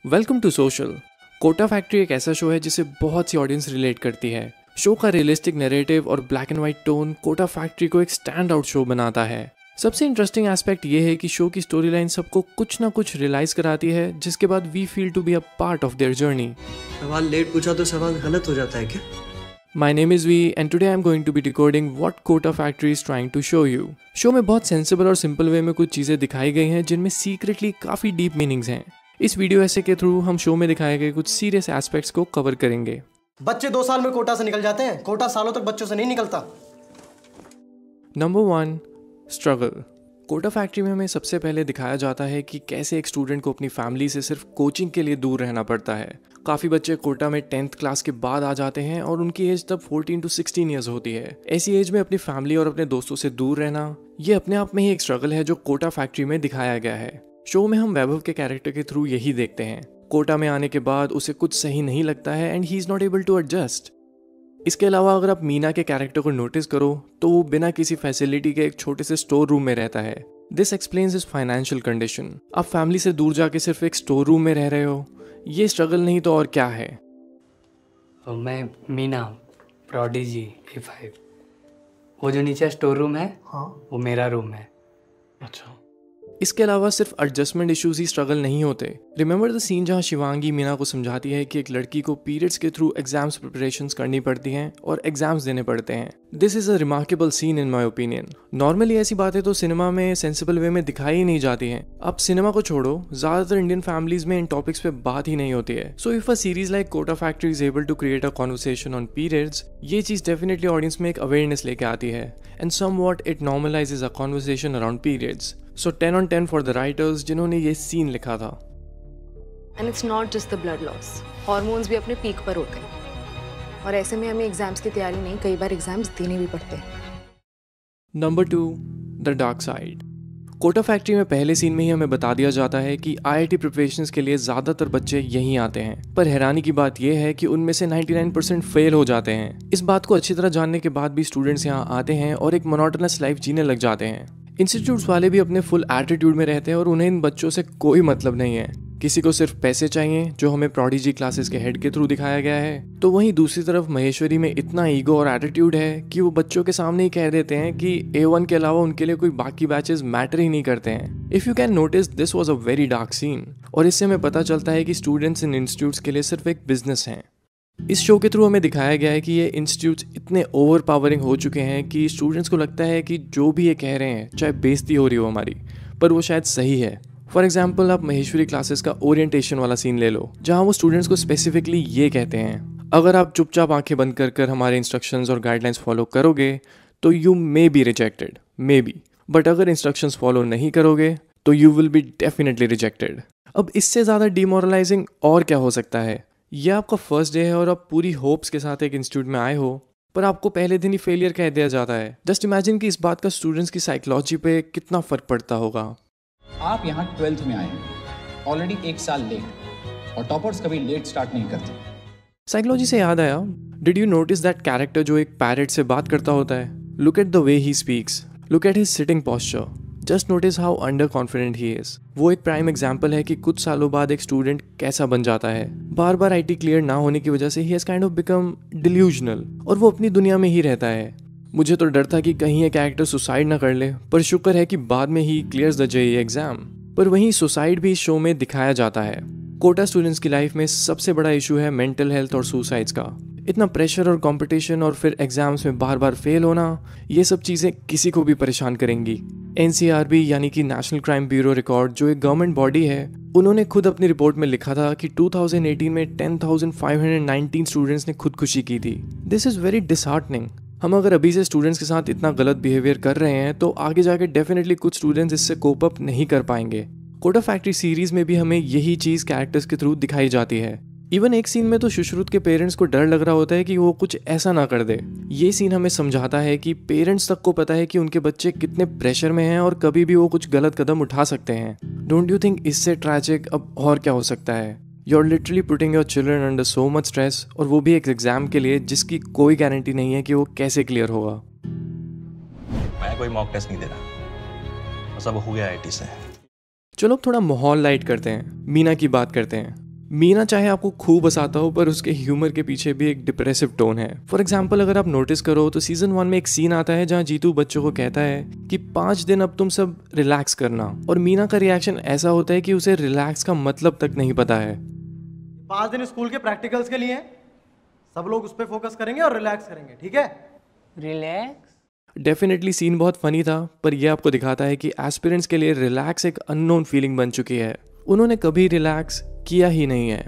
Welcome to social. Kota factory एक ऐसा show है जिसे बहुत सी ऑडियंस रिलेट करती है। शो का रियलिस्टिक नैरेटिव और black and white tone Kota factory को एक स्टैंड आउट शो बनाता है। सबसे इंटरेस्टिंग एस्पेक्ट ये है कि शो की स्टोरी लाइन सबको कुछ ना कुछ रियलाइज कराती है, जिसके बाद we feel to be a part of their journey. सवाल लेट पूछा तो सवाल गलत हो जाता है क्या? My name is V and today I'm going to be decoding what Kota Factory is trying to show you। Show में बहुत सेंसिबल और सिंपल वे में कुछ चीज़ें दिखाई गई हैं जिनमें सीक्रेटली काफ़ी डीप मीनिंग्स हैं। इस वीडियो ऐसे के थ्रू हम शो में दिखाए गए कुछ सीरियस एस्पेक्ट्स को कवर करेंगे। बच्चे 2 साल में कोटा से निकल जाते हैं, कोटा सालों तक बच्चों से नहीं निकलता। Number 1, struggle. कोटा फैक्ट्री में हमें सबसे पहले दिखाया जाता है कि कैसे एक स्टूडेंट को अपनी फैमिली से सिर्फ कोचिंग के लिए दूर रहना पड़ता है। काफ़ी बच्चे कोटा में 10th क्लास के बाद आ जाते हैं और उनकी एज तब 14 to 16 ईयर्स होती है। ऐसी एज में अपनी फैमिली और अपने दोस्तों से दूर रहना, ये अपने आप में ही एक स्ट्रगल है जो कोटा फैक्ट्री में दिखाया गया है। शो में हम वैभव के कैरेक्टर के थ्रू यही देखते हैं। कोटा में आने के बाद उसे कुछ सही नहीं लगता है and he is not able to adjust. इसके अलावा अगर आप मीना के कैरेक्टर को नोटिस करो तो वो बिना किसी फैसिलिटी के एक छोटे से स्टोर रूम में रहता है। This explains his financial condition. आप फैमिली से दूर जाके सिर्फ एक स्टोर रूम में रह रहे हो, ये स्ट्रगल नहीं तो और क्या है। मैं मीना प्रोडिजी A5। वो जो नीचे स्टोर रूम है, हाँ, वो मेरा रूम है। अच्छा, इसके अलावा सिर्फ एडजस्टमेंट इश्यूज ही स्ट्रगल नहीं होते। रिमेंबर द सीन जहाँ शिवांगी मीना को समझाती है कि एक लड़की को पीरियड्स के थ्रू एग्जाम्स प्रिपरेशंस करनी पड़ती हैं और एग्जाम्स देने पड़ते हैं। This is a remarkable seen in my opinion. Normally ऐसी बातें तो सिनेमा में सेंसिबल वे में दिखाई ही नहीं जाती हैं। अब सिनेमा को छोड़ो, ज्यादातर इंडियन फैमिलीज में इन टॉपिक्स पे बात ही नहीं होती है। So if a series like Kota factory is able to create a conversation on periods, ये चीज डेफिनेटली ऑडियंस में एक अवेयरनेस लेके आती है and somewhat it normalizes a conversation around periods. So 10 on 10 for the writers जिन्होंने ये सीन लिखा था। And it's not just the blood loss. Hormones भी अपने पीक पर होते हैं और ऐसे में हमें एग्जाम्स की तैयारी नहीं, कई बार एग्जाम्स देने भी पड़ते हैं। Number 2, the dark side. Kota factory में पहले सीन में ही हमें बता दिया जाता है कि IIT प्रिपरेशंस के लिए ज़्यादातर बच्चे यहीं आते हैं, पर हैरानी की बात यह है कि उनमें से 99% फेल हो जाते हैं। इस बात को अच्छी तरह जानने के बाद भी स्टूडेंट्स यहाँ आते हैं और एक मोनोटोनस लाइफ जीने लग जाते हैं। इंस्टीट्यूट्स वाले भी अपने फुल एटीट्यूड में रहते हैं और उन्हें इन बच्चों से कोई मतलब नहीं है। किसी को सिर्फ पैसे चाहिए, जो हमें प्रोडिजी क्लासेस के हेड के थ्रू दिखाया गया है, तो वहीं दूसरी तरफ महेश्वरी में इतना ईगो और एटीट्यूड है कि वो बच्चों के सामने ही कह देते हैं कि A1 के अलावा उनके लिए कोई बाकी बैचेस मैटर ही नहीं करते हैं। If you can notice, this was a very dark scene और इससे हमें पता चलता है कि स्टूडेंट्स इन इंस्टीट्यूट्स के लिए सिर्फ एक बिजनेस है। इस शो के थ्रू हमें दिखाया गया है कि ये इंस्टीट्यूट्स इतने ओवर पावरिंग हो चुके हैं कि स्टूडेंट्स को लगता है कि जो भी ये कह रहे हैं, चाहे बेइज्जती हो रही हो हमारी, पर वो शायद सही है। फॉर एग्जाम्पल, आप महेश्वरी क्लासेस का ओरिएंटेशन वाला सीन ले लो, जहाँ वो स्टूडेंट्स को स्पेसिफिकली ये कहते हैं, अगर आप चुपचाप आंखें बंद कर कर हमारे इंस्ट्रक्शंस और गाइडलाइंस फॉलो करोगे तो you may be rejected, may be, but अगर इंस्ट्रक्शंस फॉलो नहीं करोगे तो you will be definitely rejected. अब इससे ज़्यादा डिमोरलाइजिंग और क्या हो सकता है। यह आपका फर्स्ट डे है और आप पूरी होप्स के साथ एक इंस्टीट्यूट में आए हो, पर आपको पहले दिन ही फेलियर कह दिया जाता है। जस्ट इमेजिन कि इस बात का स्टूडेंट्स की साइकोलॉजी पे कितना फर्क पड़ता होगा। आप यहाँ 12th में आए हैं, ऑलरेडी 1 साल लेट, और टॉपर्स कभी लेट स्टार्ट नहीं करते। साइकोलॉजी से याद आया, did you notice that character जो एक पैरेट से बात करता होता है? Look at the way he speaks, look at his sitting posture, just notice how under confident he is. वो एक प्राइम एग्जाम्पल है कि कुछ सालों बाद एक स्टूडेंट कैसा बन जाता है। बार बार IT क्लियर ना होने की वजह से he has kind of become delusional और वो अपनी दुनिया में ही रहता है। मुझे तो डर था कि कहीं ये कैरेक्टर सुसाइड ना कर ले, पर शुक्र है कि बाद में ही क्लियर्स द JEE एग्जाम। पर वहीं सुसाइड भी इस शो में दिखाया जाता है। कोटा स्टूडेंट्स की लाइफ में सबसे बड़ा इशू है मेंटल हेल्थ और सुसाइड्स का। इतना प्रेशर और कंपटीशन और फिर एग्जाम्स में बार बार फेल होना, ये सब चीज़ें किसी को भी परेशान करेंगी। NCRB यानी कि नेशनल क्राइम ब्यूरो रिकॉर्ड, जो एक गवर्नमेंट बॉडी है, उन्होंने खुद अपनी रिपोर्ट में लिखा था कि 2018 में 10,519 स्टूडेंट्स ने खुदकुशी की थी। This is very disheartening. हम अगर अभी से स्टूडेंट्स के साथ इतना गलत बिहेवियर कर रहे हैं तो आगे जाके डेफिनेटली कुछ स्टूडेंट्स इससे कोप अप नहीं कर पाएंगे। कोटा फैक्ट्री सीरीज में भी हमें यही चीज़ कैरेक्टर्स के थ्रू दिखाई जाती है। इवन एक सीन में तो सुश्रुत के पेरेंट्स को डर लग रहा होता है कि वो कुछ ऐसा ना कर दे। ये सीन हमें समझाता है कि पेरेंट्स तक को पता है कि उनके बच्चे कितने प्रेशर में हैं और कभी भी वो कुछ गलत कदम उठा सकते हैं। डोंट यू थिंक इससे ट्रैजिक अब और क्या हो सकता है? You are literally putting your children under so much stress, और वो भी एक एग्जाम के लिए जिसकी कोई गारंटी नहीं है कि वो कैसे क्लियर होगा। मैं कोई मॉक टेस्ट नहीं दे रहा, बस अब हो गया IT से। चलो अब थोड़ा माहौल लाइट करते हैं, मीना की बात करते हैं। मीना चाहे आपको खूब हंसाता हो, पर उसके ह्यूमर के पीछे भी एक डिप्रेसिव टोन है। फॉर एग्जाम्पल अगर आप नोटिस करो तो सीजन 1 में एक सीन आता है जहाँ जीतू बच्चों को कहता है कि 5 दिन अब तुम सब रिलैक्स करना, और मीना का रिएक्शन ऐसा होता है कि उसे रिलैक्स का मतलब तक नहीं पता है। 5 दिन स्कूल के प्रैक्टिकल्स के लिए हैं। सब लोग उस पर फोकस करेंगे और रिलैक्स करेंगे, ठीक है? रिलैक्स। डेफिनेटली सीन बहुत फनी था, पर यह आपको दिखाता है कि एस्पिरेंट्स के लिए रिलैक्स एक अननोन फीलिंग बन चुकी है। उन्होंने कभी रिलैक्स किया ही नहीं है।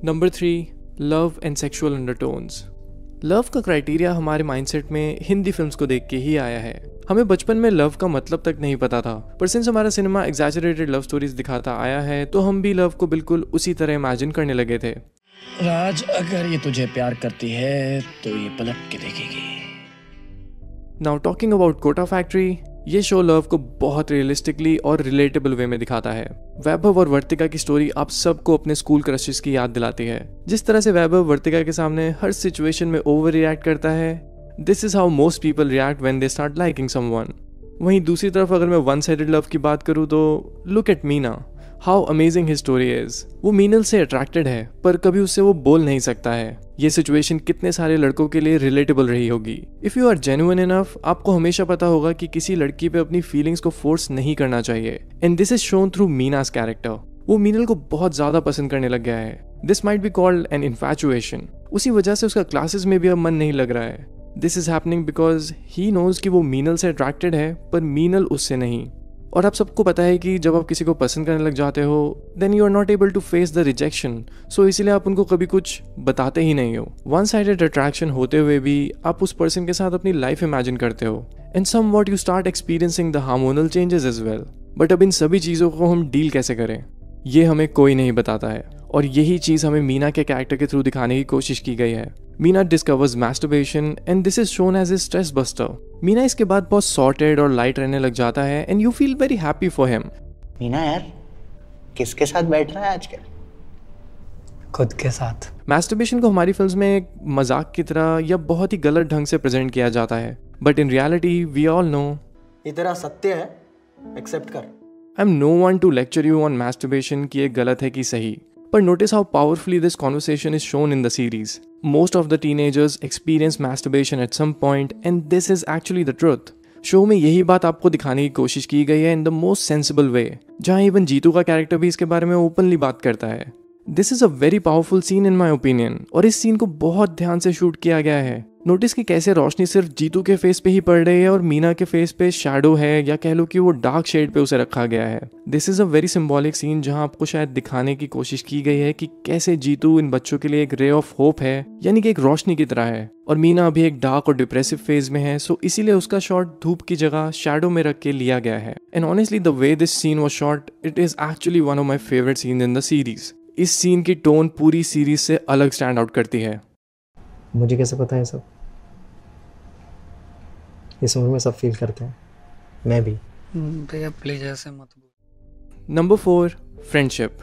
Number 3, love and sexual undertones. Love का क्राइटेरिया हमारे माइंडसेट में हिंदी फिल्म्स को देख के ही आया है। हमें बचपन में लव का मतलब तक नहीं पता था, पर सिंस हमारा सिनेमा एग्जैजरेटेड लव स्टोरीज दिखाता आया है तो हम भी लव को बिल्कुल उसी तरह इमेजिन करने लगे थे। राज, अगर ये तुझे प्यार करती है तो ये पलट के देखेगी। Now talking about Kota factory, ये शो लव को बहुत रियलिस्टिकली और रिलेटेबल वे में दिखाता है। वैभव और वर्तिका की स्टोरी आप सबको अपने स्कूल क्रशेस की याद दिलाती है। जिस तरह से वैभव वर्तिका के सामने हर सिचुएशन में ओवर रिएक्ट करता है, this is how most people react when they start liking someone. वहीं दूसरी तरफ अगर मैं वन साइडेड लव की बात करूँ तो look at Meena, how amazing his story is. वो मीनल से अट्रैक्टेड है पर कभी उससे वो बोल नहीं सकता है। ये सिचुएशन कितने सारे लड़कों के लिए रिलेटेबल रही होगी। If you are genuine enough, आपको हमेशा पता होगा कि किसी लड़की पे अपनी फीलिंग्स को फोर्स नहीं करना चाहिए। And this is shown through Meena's character. वो मीनल को बहुत ज्यादा पसंद करने लग गया है। This might be called an infatuation. उसी वजह से उसका क्लासेस में भी अब मन नहीं लग रहा है। This is happening because he knows कि वो मीनल से अट्रैक्टेड है पर मीनल उससे नहीं। और आप सबको पता है कि जब आप किसी को पसंद करने लग जाते हो then you are not able to face the rejection, so इसीलिए आप उनको कभी कुछ बताते ही नहीं हो। वन साइडेड अट्रैक्शन होते हुए भी आप उस पर्सन के साथ अपनी लाइफ इमेजिन करते हो and somewhat you start experiencing the hormonal changes as well. But अब इन सभी चीज़ों को हम डील कैसे करें, ये हमें कोई नहीं बताता है, और यही चीज़ हमें मीना के कैरेक्टर के थ्रू दिखाने की कोशिश की गई है। Meena discovers masturbation and this is shown as a stress buster. Meena इसके बाद बहुत सॉर्टेड और लाइट रहने लग जाता है and you feel very happy for him. Meena यार, किसके साथ बैठ रहा है आजकल? खुद के साथ। मैस्टरबेशन को हमारी फिल्म्स में एक मजाक की तरह या बहुत ही गलत ढंग से प्रेजेंट किया जाता है, but in reality we all know ये तेरा सत्य है, एक्सेप्ट कर। I am no one to lecture you on masturbation कि ये गलत है कि सही, पर notice how powerfully this conversation is shown in the series. Most of the teenagers experience masturbation at some point and this is actually the truth. Show में यही बात आपको दिखाने की कोशिश की गई है in the most sensible way, जहाँ इवन जीतू का कैरेक्टर भी इसके बारे में ओपनली बात करता है। This is a very powerful seen in my opinion, और इस सीन को बहुत ध्यान से शूट किया गया है। नोटिस कि कैसे रोशनी सिर्फ जीतू के फेस पे ही पड़ रही है और मीना के फेस पे शैडो है, या कह लो कि वो डार्क शेड पे उसे रखा गया है। This is a very symbolic scene जहां आपको शायद दिखाने की कोशिश की गई है कि कैसे जीतू इन बच्चों के लिए एक रे ऑफ होप है, यानी कि एक रोशनी की तरह है, और मीना अभी एक डार्क और डिप्रेसिव फेज में है, सो इसीलिए उसका शॉट धूप की जगह शैडो में रख के लिया गया है। And honestly the way this scene was shot, it is actually one of my favourite scene in the series. इस सीन की टोन पूरी सीरीज से अलग स्टैंड आउट करती है। मुझे कैसे पता है सब? इस उम्र में सब फील करते हैं, मैं भी। भैया प्लीज ऐसे मत बोल। Number 4, friendship.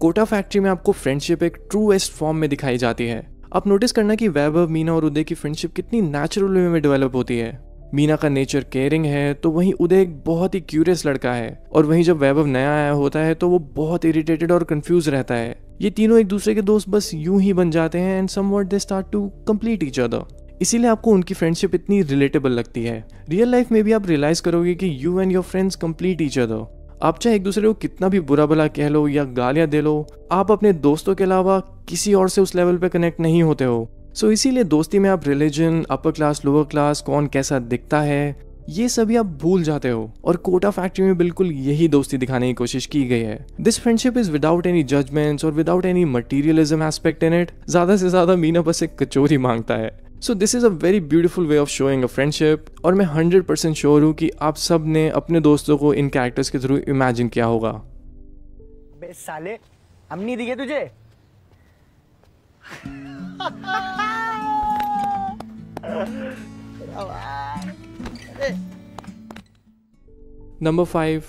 कोटा फैक्ट्री में आपको फ्रेंडशिप एक ट्रूएस्ट फॉर्म में दिखाई जाती है। आप नोटिस करना कि वैभव, मीना और उदय की फ्रेंडशिप कितनी नेचुरल वे में डेवलप होती है। मीना का नेचर केयरिंग है तो वहीं उदय एक बहुत ही क्यूरियस लड़का है, और वहीं जब वैभव नया आया होता है तो वो बहुत इरिटेटेड और कंफ्यूज रहता है। ये तीनों एक दूसरे के दोस्त बस यूं ही बन जाते हैं and somewhat they start to complete each other. इसीलिए आपको उनकी फ्रेंडशिप इतनी रिलेटेबल लगती है। रियल लाइफ में भी आप रियलाइज करोगे कि you and your friends complete each other. आप चाहे एक दूसरे को कितना भी बुरा भला कह लो या गालियां दे लो, आप अपने दोस्तों के अलावा किसी और से उस लेवल पे कनेक्ट नहीं होते हो। सो इसीलिए दोस्ती में आप religion, upper class, lower class, कौन कैसा दिखता है, ये सभी आप भूल जाते हो। और कोटा फैक्ट्री में बिल्कुल यही दोस्ती दिखाने की कोशिश की गई है। This friendship is without any judgments और without any materialism aspect in it. ज्यादा से ज्यादा मीना बस एक कचोरी मांगता है। So this is a very beautiful way of showing a friendship, और मैं 100% श्योर हूँ कि आप सब ने अपने दोस्तों को इन कैरेक्टर्स के थ्रू इमेजिन किया होगा। बे साले, हम नहीं दिखे तुझे? नंबर 5,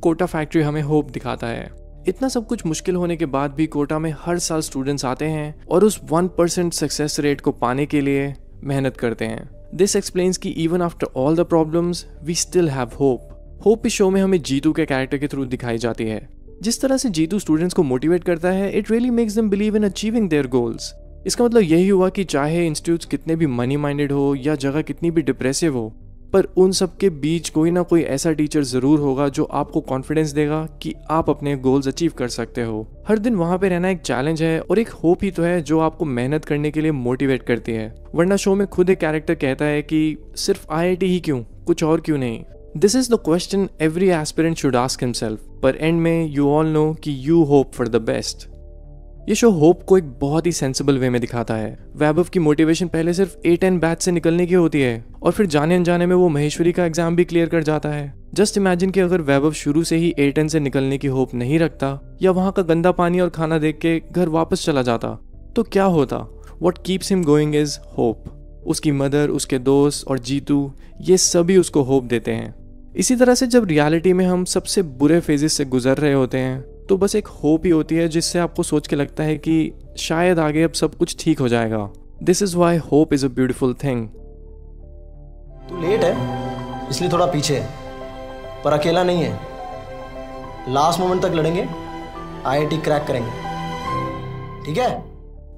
कोटा फैक्ट्री हमें होप दिखाता है। इतना सब कुछ मुश्किल होने के बाद भी कोटा में हर साल स्टूडेंट्स आते हैं और उस 1% सक्सेस रेट को पाने के लिए मेहनत करते हैं। दिस एक्सप्लेन्स कि even after all the problems we still have hope. Hope इस शो में हमें जीतू के कैरेक्टर के थ्रू दिखाई जाती है। जिस तरह से जीतू स्टूडेंट्स को मोटिवेट करता है, it really makes them believe in achieving their goals. इसका मतलब यही हुआ कि चाहे इंस्टीट्यूट्स कितने भी मनी माइंडेड हो या जगह कितनी भी डिप्रेसिव हो, पर उन सब के बीच कोई ना कोई ऐसा टीचर ज़रूर होगा जो आपको कॉन्फिडेंस देगा कि आप अपने गोल्स अचीव कर सकते हो। हर दिन वहाँ पे रहना एक चैलेंज है और एक होप ही तो है जो आपको मेहनत करने के लिए मोटिवेट करती है। वरना शो में खुद एक कैरेक्टर कहता है कि सिर्फ IIT ही क्यों, कुछ और क्यों नहीं। This is the question every aspirant should ask himself, पर एंड में यू ऑल नो कि you hope for the best. ये शो होप को एक बहुत ही सेंसिबल वे में दिखाता है। वैभव की मोटिवेशन पहले सिर्फ A10 बैच से निकलने की होती है और फिर जाने अनजाने में वो महेश्वरी का एग्जाम भी क्लियर कर जाता है। जस्ट इमेजिन कि अगर वैभव शुरू से ही A10 से निकलने की होप नहीं रखता या वहाँ का गंदा पानी और खाना देख के घर वापस चला जाता तो क्या होता। What keeps him going is hope। उसकी मदर, उसके दोस्त और जीतू, ये सभी उसको होप देते हैं। इसी तरह से जब रियलिटी में हम सबसे बुरे फेजेस से गुजर रहे होते हैं तो बस एक होप ही होती है जिससे आपको सोच के लगता है कि शायद आगे अब सब कुछ ठीक हो जाएगा। This is why hope is a beautiful thing. तू लेट है इसलिए थोड़ा पीछे है, पर अकेला नहीं है। लास्ट मोमेंट तक लड़ेंगे, IIT क्रैक करेंगे, ठीक है?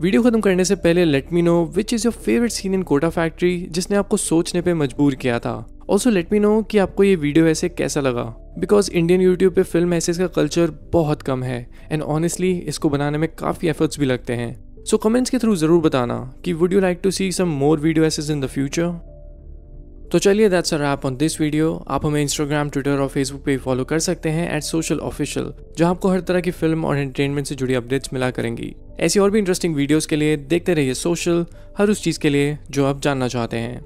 वीडियो खत्म करने से पहले let me know which is your favourite scene in Kota factory जिसने आपको सोचने पे मजबूर किया था। ऑल्सो लेट मी नो कि आपको ये वीडियो ऐसे कैसा लगा, बिकॉज इंडियन यूट्यूब पे फिल्म ऐसे का कल्चर बहुत कम है एंड ऑनेस्टली इसको बनाने में काफ़ी एफर्ट्स भी लगते हैं। सो कमेंट्स के थ्रू ज़रूर बताना कि would you like to see some more video essays in the future. तो चलिए that's a wrap on this video. आप हमें इंस्टाग्राम, ट्विटर और फेसबुक पे फॉलो कर सकते हैं @socialofficial, जहां आपको हर तरह की फिल्म और एंटरटेनमेंट से जुड़ी अपडेट्स मिला करेंगी। ऐसी और भी इंटरेस्टिंग वीडियोस के लिए देखते रहिए सोशल, हर उस चीज़ के लिए जो आप जानना चाहते हैं।